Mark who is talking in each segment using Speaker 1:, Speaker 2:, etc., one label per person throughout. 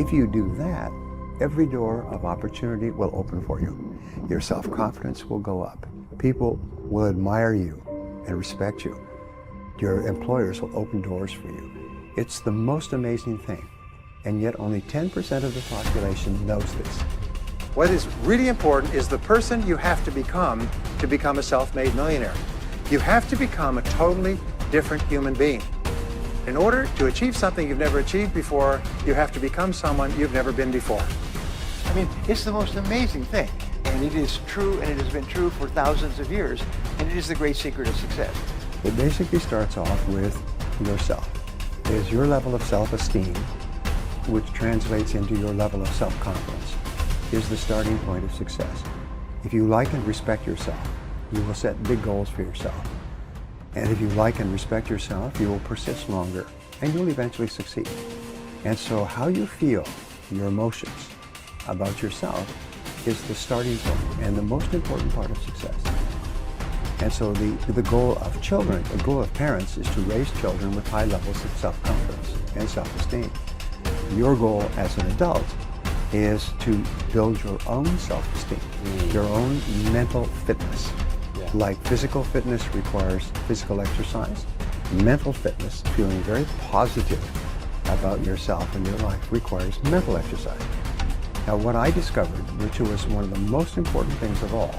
Speaker 1: If you do that, every door of opportunity will open for you. Your self-confidence will go up. People will admire you and respect you. Your employers will open doors for you. It's the most amazing thing. And yet only 10% of the population knows this. What is really important is the person you have to become a self-made millionaire. You have to become a totally different human being. In order to achieve something you've never achieved before, you have to become someone you've never been before. I mean, it's the most amazing thing. And it is true, and it has been true for thousands of years. And it is the great secret of success. It basically starts off with yourself. It is your level of self-esteem, which translates into your level of self-confidence, is the starting point of success. If you like and respect yourself, you will set big goals for yourself. And if you like and respect yourself, you will persist longer, and you'll eventually succeed. And so how you feel, your emotions about yourself, is the starting point and the most important part of success. And so the goal of children, the goal of parents, is to raise children with high levels of self-confidence and self-esteem. Your goal as an adult is to build your own self-esteem, your own mental fitness. Yeah. Like physical fitness requires physical exercise, mental fitness, feeling very positive about yourself and your life, requires mental exercise. Now, what I discovered, which was one of the most important things of all,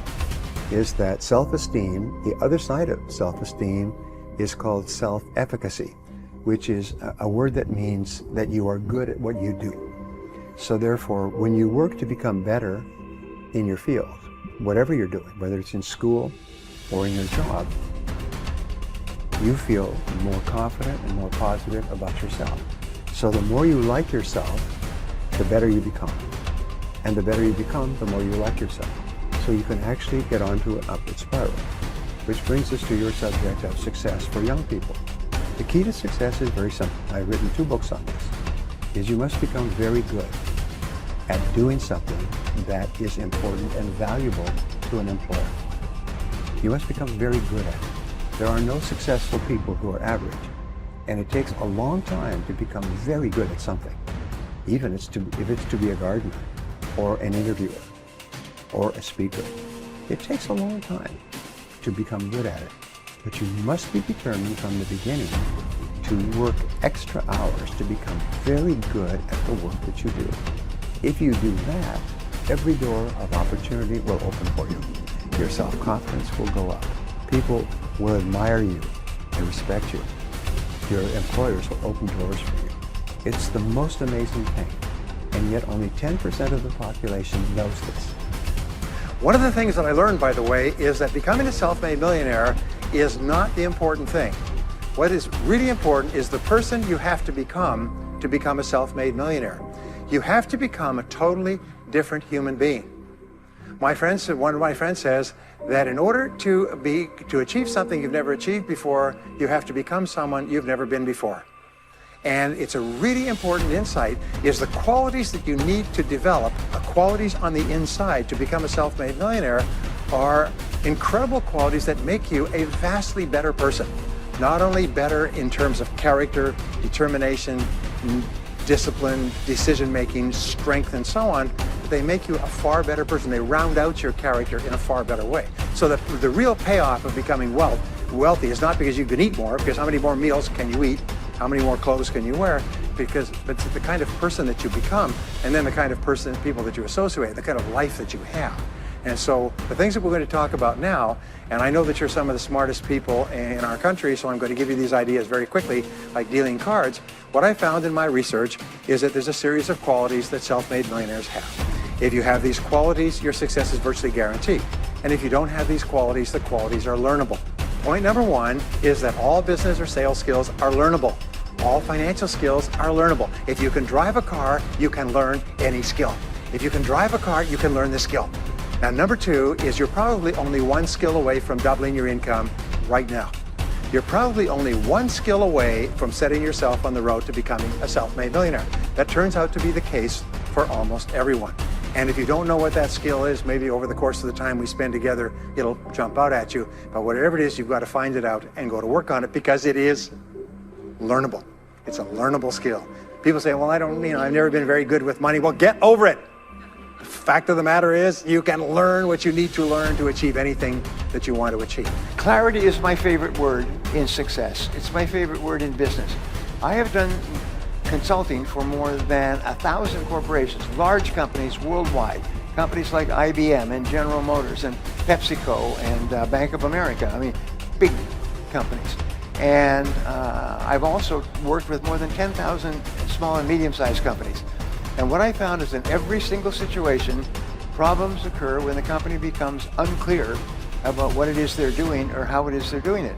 Speaker 1: is that self-esteem, the other side of self-esteem, is called self-efficacy, which is a word that means that you are good at what you do. So therefore, when you work to become better in your field, whatever you're doing, whether it's in school or in your job, you feel more confident and more positive about yourself. So the more you like yourself, the better you become. And the better you become, the more you like yourself. So you can actually get onto an upward spiral. Which brings us to your subject of success for young people. The key to success is very simple. I've written 2 books on this. Is you must become very good at doing something that is important and valuable to an employer. You must become very good at it. There are no successful people who are average. And it takes a long time to become very good at something. Even if it's to be a gardener, or an interviewer, or a speaker. It takes a long time to become good at it, but you must be determined from the beginning to work extra hours to become very good at the work that you do. If you do that, every door of opportunity will open for you. Your self-confidence will go up. People will admire you and respect you. Your employers will open doors for you. It's the most amazing thing. And yet only 10% of the population knows this. One of the things that I learned, by the way, is that becoming a self-made millionaire is not the important thing. What is really important is the person you have to become a self-made millionaire. You have to become a totally different human being. One of my friends says that in order to achieve something you've never achieved before, you have to become someone you've never been before. And it's a really important insight, is the qualities that you need to develop, qualities on the inside to become a self-made millionaire, are incredible qualities that make you a vastly better person. Not only better in terms of character, determination, discipline, decision-making, strength, and so on, but they make you a far better person. They round out your character in a far better way. So that the real payoff of becoming wealthy is not because you can eat more, because how many more meals can you eat? How many more clothes can you wear? But it's the kind of person that you become, and then the kind of people that you associate, the kind of life that you have. And so the things that we're going to talk about now, and I know that you're some of the smartest people in our country, so I'm going to give you these ideas very quickly, like dealing cards. What I found in my research is that there's a series of qualities that self-made millionaires have. If you have these qualities, your success is virtually guaranteed. And if you don't have these qualities, the qualities are learnable. Point number 1 is that all business or sales skills are learnable. All financial skills are learnable. If you can drive a car, you can learn any skill. If you can drive a car, you can learn the skill. Now, number 2 is you're probably only 1 skill away from doubling your income right now. You're probably only 1 skill away from setting yourself on the road to becoming a self-made millionaire. That turns out to be the case for almost everyone. And if you don't know what that skill is, maybe over the course of the time we spend together, it'll jump out at you. But whatever it is, you've got to find it out and go to work on it, because it is learnable. It's a learnable skill. People say, well, I've never been very good with money. Well, get over it. The fact of the matter is, you can learn what you need to learn to achieve anything that you want to achieve.
Speaker 2: Clarity is my favorite word in success. It's my favorite word in business. I have done consulting for more than 1,000 corporations, large companies worldwide, companies like IBM and General Motors and PepsiCo and Bank of America. I mean, big companies. And I've also worked with more than 10,000 small and medium-sized companies. And what I found is in every single situation, problems occur when the company becomes unclear about what it is they're doing or how it is they're doing it.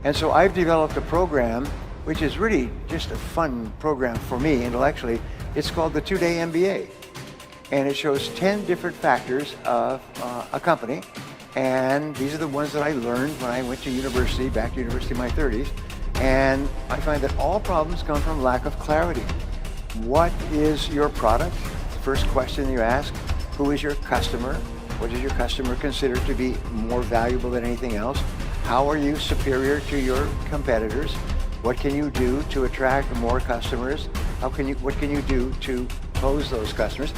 Speaker 2: And so I've developed a program which is really just a fun program for me intellectually. It's called the 2-Day MBA. And it shows 10 different factors of a company. And these are the ones that I learned when I went to university, back to university in my 30s. And I find that all problems come from lack of clarity. What is your product? The first question you ask. Who is your customer? What does your customer consider to be more valuable than anything else? How are you superior to your competitors? What can you do to attract more customers? What can you do to close those customers?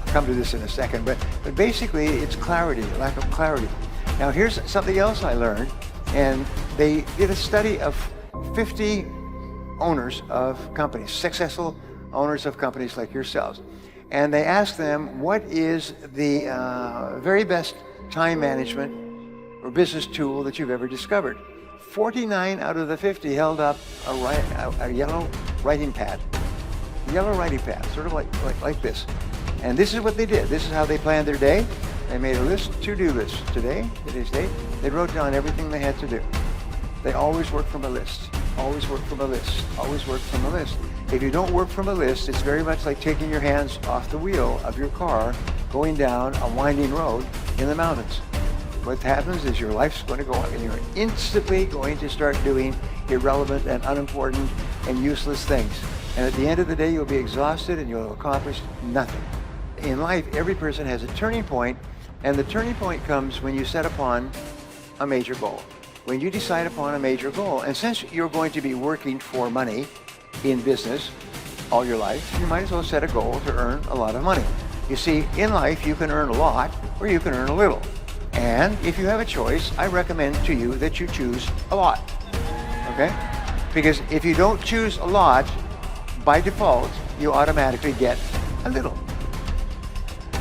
Speaker 2: I'll come to this in a second, but basically it's clarity, lack of clarity. Now here's something else I learned, and they did a study of 50 owners of companies, successful owners of companies like yourselves. And they asked them, what is the very best time management or business tool that you've ever discovered? 49 out of the 50 held up a yellow writing pad. Yellow writing pad, sort of like this. And this is what they did. This is how they planned their day. They made a list, to-do list. Today's date, they wrote down everything they had to do. They always work from a list. Always work from a list. Always work from a list. If you don't work from a list, it's very much like taking your hands off the wheel of your car, going down a winding road in the mountains. What happens is your life's going to go on, and you're instantly going to start doing irrelevant and unimportant and useless things. And at the end of the day, you'll be exhausted and you'll accomplish nothing. In life, every person has a turning point, and the turning point comes when you set upon a major goal. When you decide upon a major goal, and since you're going to be working for money in business all your life, you might as well set a goal to earn a lot of money. You see, in life, you can earn a lot or you can earn a little. And if you have a choice, I recommend to you that you choose a lot, okay? Because if you don't choose a lot, by default, you automatically get a little.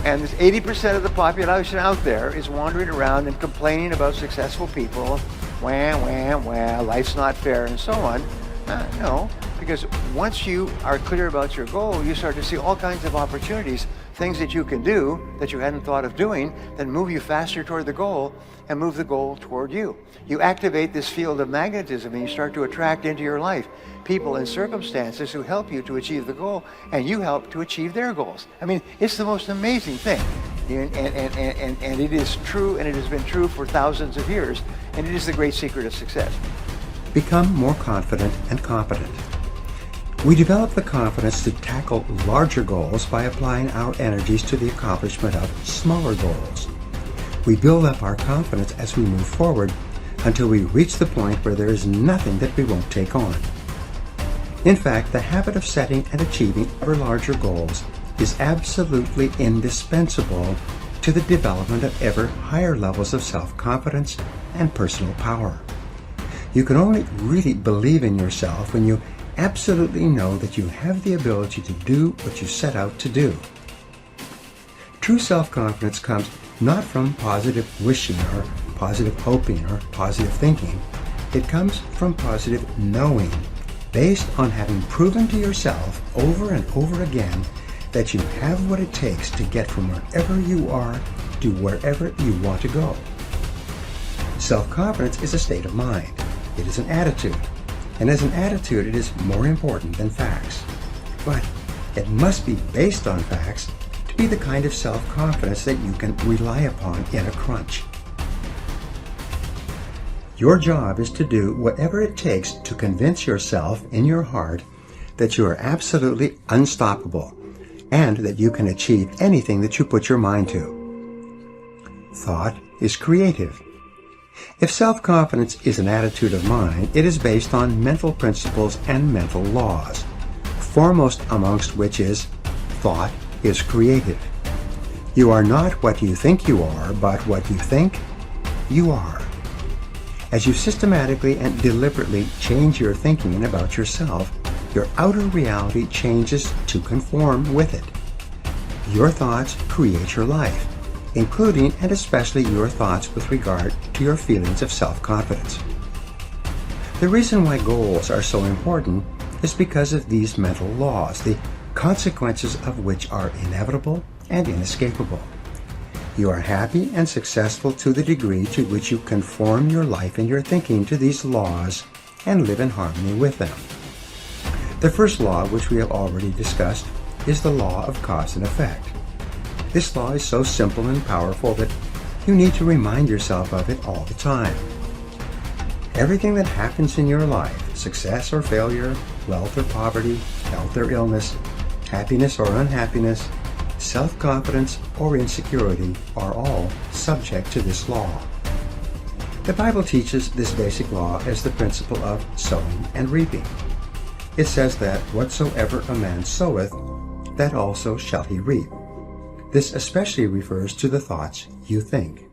Speaker 2: And 80% of the population out there is wandering around and complaining about successful people, life's not fair, and so on. No, because once you are clear about your goal, you start to see all kinds of opportunities, things that you can do that you hadn't thought of doing, that move you faster toward the goal and move the goal toward you. You activate this field of magnetism and you start to attract into your life people and circumstances who help you to achieve the goal, and you help to achieve their goals. I mean, it's the most amazing thing. And it is true, and it has been true for thousands of years, and it is the great secret of success.
Speaker 1: Become more confident and competent. We develop the confidence to tackle larger goals by applying our energies to the accomplishment of smaller goals. We build up our confidence as we move forward until we reach the point where there is nothing that we won't take on. In fact, the habit of setting and achieving ever larger goals is absolutely indispensable to the development of ever higher levels of self-confidence and personal power. You can only really believe in yourself when you absolutely know that you have the ability to do what you set out to do. True self-confidence comes not from positive wishing or positive hoping or positive thinking. It comes from positive knowing, based on having proven to yourself over and over again that you have what it takes to get from wherever you are to wherever you want to go. Self-confidence is a state of mind. It is an attitude. And as an attitude, it is more important than facts. But it must be based on facts to be the kind of self-confidence that you can rely upon in a crunch. Your job is to do whatever it takes to convince yourself in your heart that you are absolutely unstoppable and that you can achieve anything that you put your mind to. Thought is creative. If self-confidence is an attitude of mind, it is based on mental principles and mental laws. foremost amongst which is, thought is creative. You are not what you think you are, but what you think you are. As you systematically and deliberately change your thinking about yourself, your outer reality changes to conform with it. Your thoughts create your life, including and especially your thoughts with regard to your feelings of self-confidence. The reason why goals are so important is because of these mental laws, the consequences of which are inevitable and inescapable. You are happy and successful to the degree to which you conform your life and your thinking to these laws and live in harmony with them. The first law, which we have already discussed, is the law of cause and effect. This law is so simple and powerful that you need to remind yourself of it all the time. Everything that happens in your life, success or failure, wealth or poverty, health or illness, happiness or unhappiness, self-confidence or insecurity, are all subject to this law. The Bible teaches this basic law as the principle of sowing and reaping. It says that whatsoever a man soweth, that also shall he reap. This especially refers to the thoughts you think.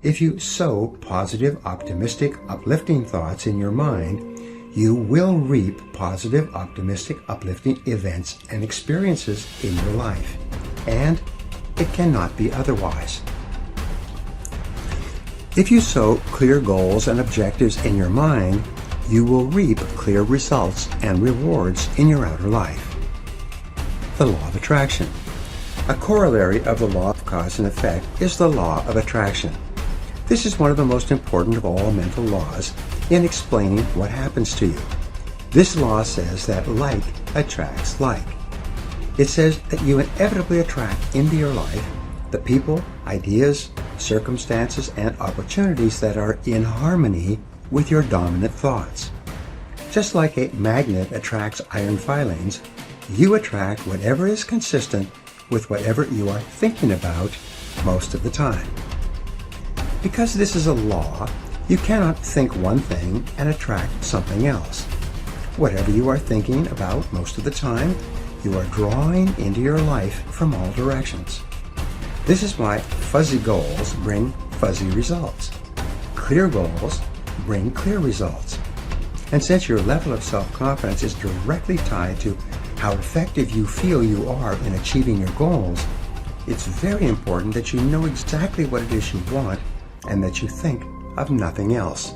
Speaker 1: If you sow positive, optimistic, uplifting thoughts in your mind, you will reap positive, optimistic, uplifting events and experiences in your life. And it cannot be otherwise. If you sow clear goals and objectives in your mind, you will reap clear results and rewards in your outer life. The law of attraction. A corollary of the law of cause and effect is the law of attraction. This is one of the most important of all mental laws in explaining what happens to you. This law says that like attracts like. It says that you inevitably attract into your life the people, ideas, circumstances, and opportunities that are in harmony with your dominant thoughts. Just like a magnet attracts iron filings, you attract whatever is consistent with whatever you are thinking about most of the time. Because this is a law, you cannot think one thing and attract something else. Whatever you are thinking about most of the time, you are drawing into your life from all directions. This is why fuzzy goals bring fuzzy results. Clear goals bring clear results. And since your level of self-confidence is directly tied to how effective you feel you are in achieving your goals, it's very important that you know exactly what it is you want and that you think of nothing else.